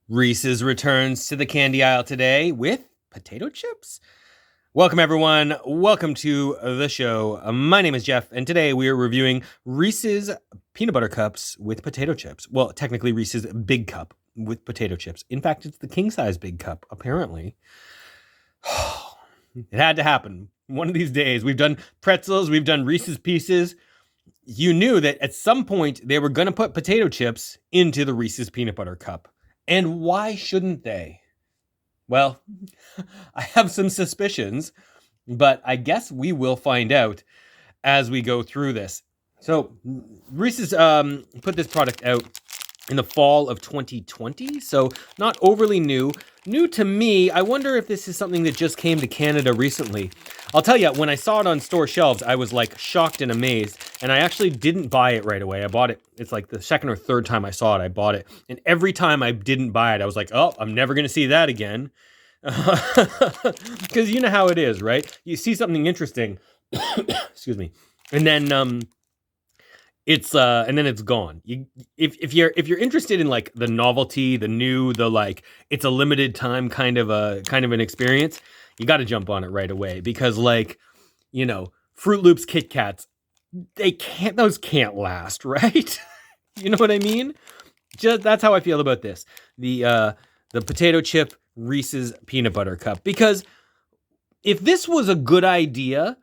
Reese's returns to the candy aisle today with potato chips. Welcome, everyone. Welcome to the show. My name is Jeff, and today we are reviewing Reese's peanut butter cups with potato chips. Well, technically, Reese's big cup with potato chips. In fact, it's the king size big cup, apparently. It had to happen. One of these days, we've done pretzels, we've done Reese's Pieces. You knew that at some point they were going to put potato chips into the Reese's peanut butter cup. And why shouldn't they? Well, I have some suspicions, but I guess we will find out as we go through this. So, Reese's put this product out in the fall of 2020, so not overly new. New to me. I wonder if this is something that just came to Canada recently. I'll tell you, when I saw it on store shelves, I was like shocked and amazed, and I actually didn't buy it right away. I bought it, it's like the second or third time I saw it, I bought it. And every time I didn't buy it, I was like, oh, I'm never going to see that again. Because you know how it is, right? You see something interesting, excuse me, and then it's gone. If you're interested in like the novelty, the new, the like it's a limited time kind of an experience, you got to jump on it right away because like, Fruit Loops, Kit Kats, those can't last, right? You know what I mean? Just that's how I feel about this. The potato chip Reese's peanut butter cup, because if this was a good idea,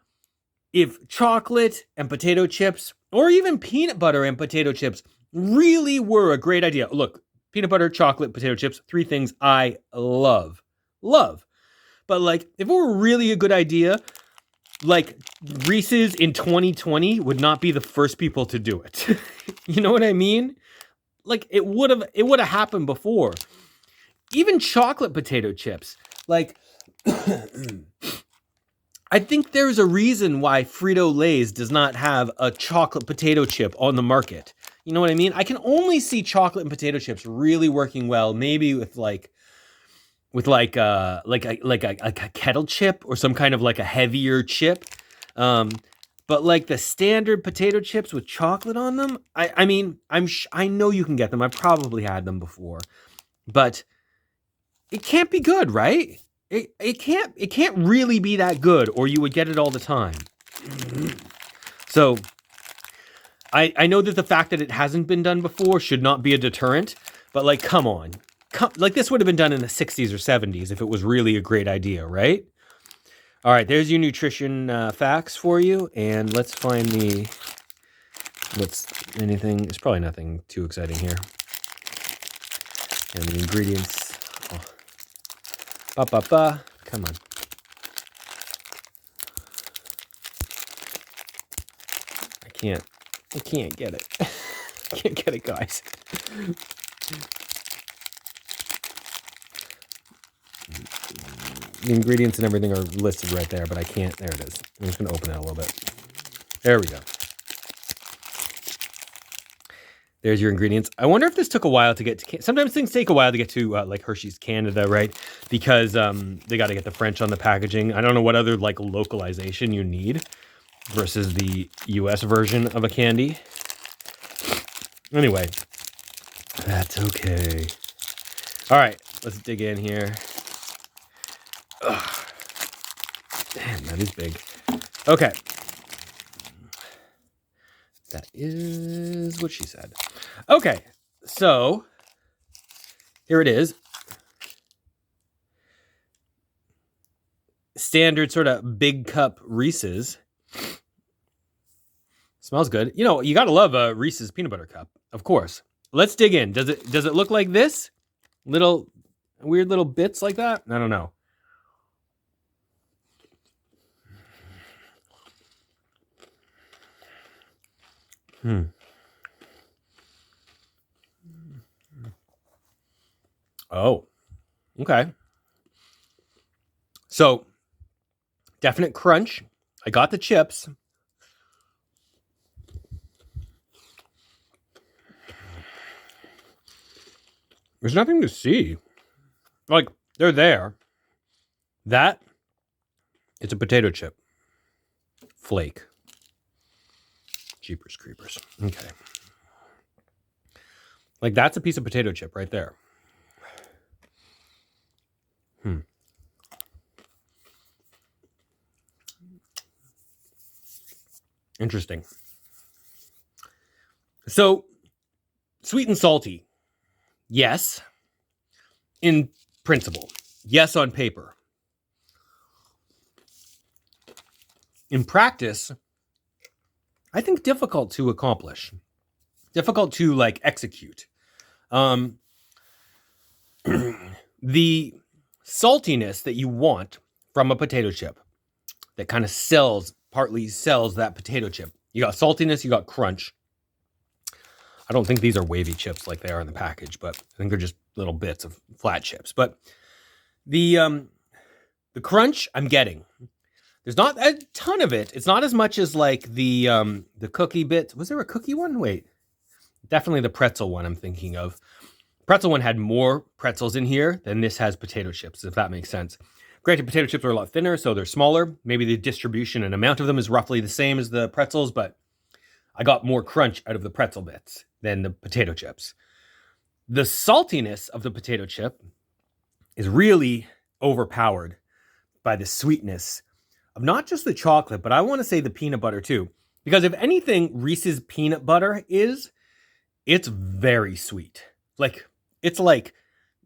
if chocolate and potato chips, or even peanut butter and potato chips really were a great idea. Look, peanut butter, chocolate, potato chips, three things I love. But like, if it were really a good idea, like Reese's in 2020 would not be the first people to do it. You know what I mean? Like it would have happened before. Even chocolate potato chips. Like I think there's a reason why Frito-Lay's does not have a chocolate potato chip on the market. You know what I mean? I can only see chocolate and potato chips really working well, maybe with a kettle chip or some kind of like a heavier chip. But like the standard potato chips with chocolate on them, I know you can get them. I've probably had them before, but it can't be good, right? It can't really be that good, or you would get it all the time. So I know that the fact that it hasn't been done before should not be a deterrent, but like, come on. Like this would have been done in the 60s or 70s if it was really a great idea, right? All right, there's your nutrition facts for you, and let's find there's probably nothing too exciting here. And the ingredients. Come on. I can't get it. Can't get it, guys. The ingredients and everything are listed right there, but I can't. There it is. I'm just going to open it a little bit. There we go. There's your ingredients. I wonder if this took a while to get to. Sometimes things take a while to get to, like Hershey's Canada, right? Because they got to get the French on the packaging. I don't know what other like localization you need versus the U.S. version of a candy. Anyway, that's okay. All right, let's dig in here. Ugh. Damn, that is big. Okay. That is what she said. Okay, so here it is. Standard sort of big cup Reese's. Smells good. You know, you gotta love a Reese's peanut butter cup, of course. Let's dig in. Does it look like this? Weird little bits like that? I don't know. Oh, okay. So, definite crunch. I got the chips. There's nothing to see. Like, they're there. That, it's a potato chip. Flake. Jeepers creepers. Okay. Like, that's a piece of potato chip right there. Hmm. Interesting. So, sweet and salty. Yes. In principle. Yes on paper. In practice, I think difficult to accomplish. Difficult to like execute. The saltiness that you want from a potato chip that kind of partly sells that potato chip. You got saltiness, you got crunch. I don't think these are wavy chips like they are in the package, but I think they're just little bits of flat chips. But the crunch I'm getting. There's not a ton of it. It's not as much as like the cookie bit. Was there a cookie one? Wait. Definitely the pretzel one I'm thinking of. Pretzel one had more pretzels in here than this has potato chips, if that makes sense. Granted, potato chips are a lot thinner, so they're smaller. Maybe the distribution and amount of them is roughly the same as the pretzels, but I got more crunch out of the pretzel bits than the potato chips. The saltiness of the potato chip is really overpowered by the sweetness of not just the chocolate, but I want to say the peanut butter too. Because if anything, Reese's peanut butter it's very sweet. Like, it's like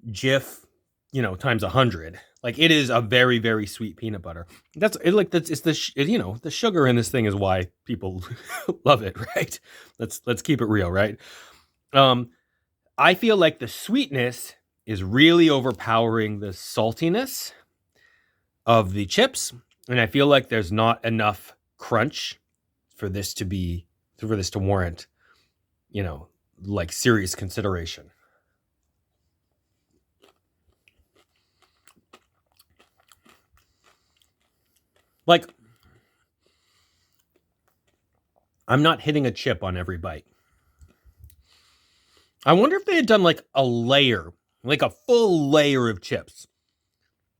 Jif, times 100. Like, it is a very, very sweet peanut butter. It's the sugar in this thing is why people love it, right? Let's keep it real, right? I feel like the sweetness is really overpowering the saltiness of the chips, and I feel like there's not enough crunch for this to warrant, like serious consideration. Like, I'm not hitting a chip on every bite. I wonder if they had done like a layer, like a full layer of chips.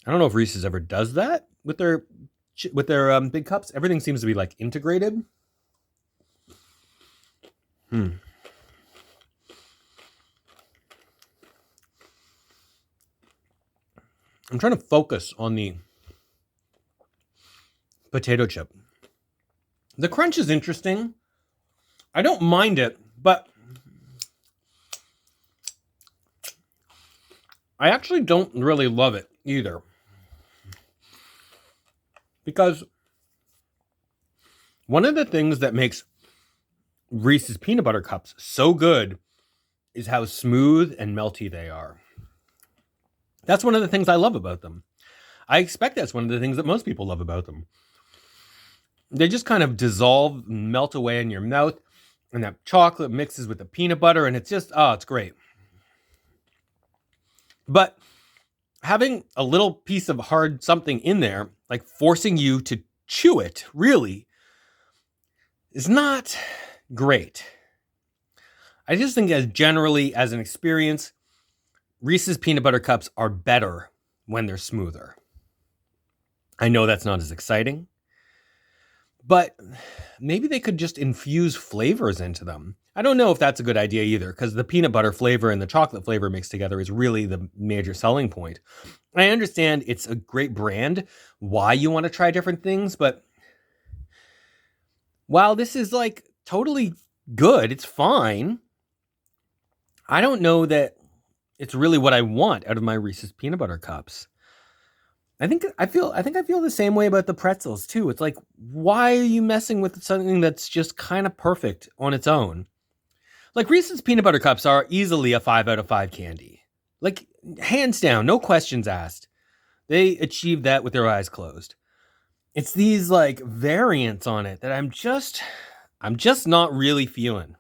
I don't know if Reese's ever does that with their big cups. Everything seems to be like integrated. I'm trying to focus on the potato chip. The crunch is interesting. I don't mind it, but I actually don't really love it either. Because one of the things that makes Reese's peanut butter cups so good is how smooth and melty they are. That's one of the things I love about them. I expect that's one of the things that most people love about them. They just kind of dissolve, melt away in your mouth, and that chocolate mixes with the peanut butter, and it's just, it's great. But having a little piece of hard something in there, like forcing you to chew it, really, is not great. I just think as an experience, Reese's peanut butter cups are better when they're smoother. I know that's not as exciting, but maybe they could just infuse flavors into them. I don't know if that's a good idea either, because the peanut butter flavor and the chocolate flavor mixed together is really the major selling point. I understand it's a great brand, why you want to try different things, but while this is like totally good, it's fine, I don't know that it's really what I want out of my Reese's peanut butter cups. I think I feel the same way about the pretzels too. It's like, why are you messing with something that's just kind of perfect on its own? Like, Reese's peanut butter cups are easily a 5 out of 5 candy. Like, hands down, no questions asked. They achieved that with their eyes closed. It's these like variants on it that I'm just not really feeling.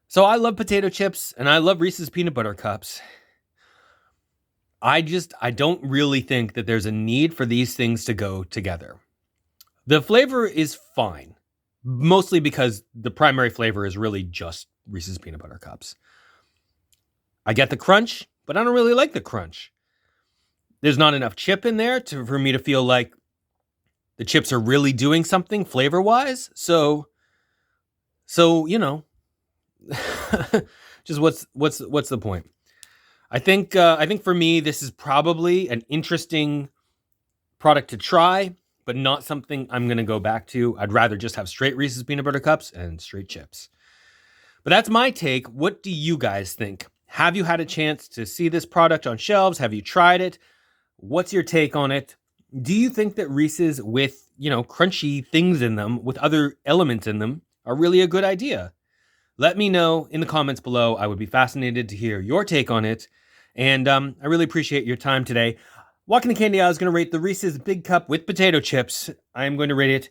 So I love potato chips and I love Reese's peanut butter cups. I don't really think that there's a need for these things to go together. The flavor is fine, mostly because the primary flavor is really just Reese's peanut butter cups. I get the crunch, but I don't really like the crunch. There's not enough chip in there for me to feel like the chips are really doing something flavor-wise. So just what's the point? I think for me, this is probably an interesting product to try, but not something I'm going to go back to. I'd rather just have straight Reese's peanut butter cups and straight chips. But that's my take. What do you guys think? Have you had a chance to see this product on shelves? Have you tried it? What's your take on it? Do you think that Reese's with, crunchy things in them, with other elements in them, are really a good idea? Let me know in the comments below. I would be fascinated to hear your take on it. And I really appreciate your time today. Walking the Candy Aisle is going to rate the Reese's Big Cup with potato chips. I am going to rate it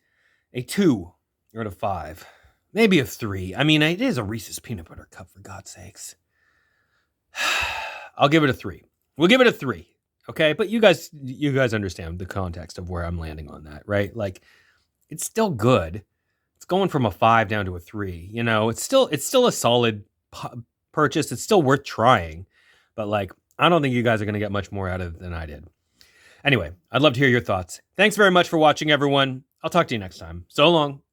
a 2 out of 5. Maybe a 3. I mean, it is a Reese's peanut butter cup, for God's sakes. I'll give it a 3. We'll give it a 3. Okay? But you guys understand the context of where I'm landing on that, right? Like, it's still good. It's going from a 5 down to a 3. It's still a solid purchase. It's still worth trying. But like, I don't think you guys are going to get much more out of it than I did. Anyway, I'd love to hear your thoughts. Thanks very much for watching, everyone. I'll talk to you next time. So long.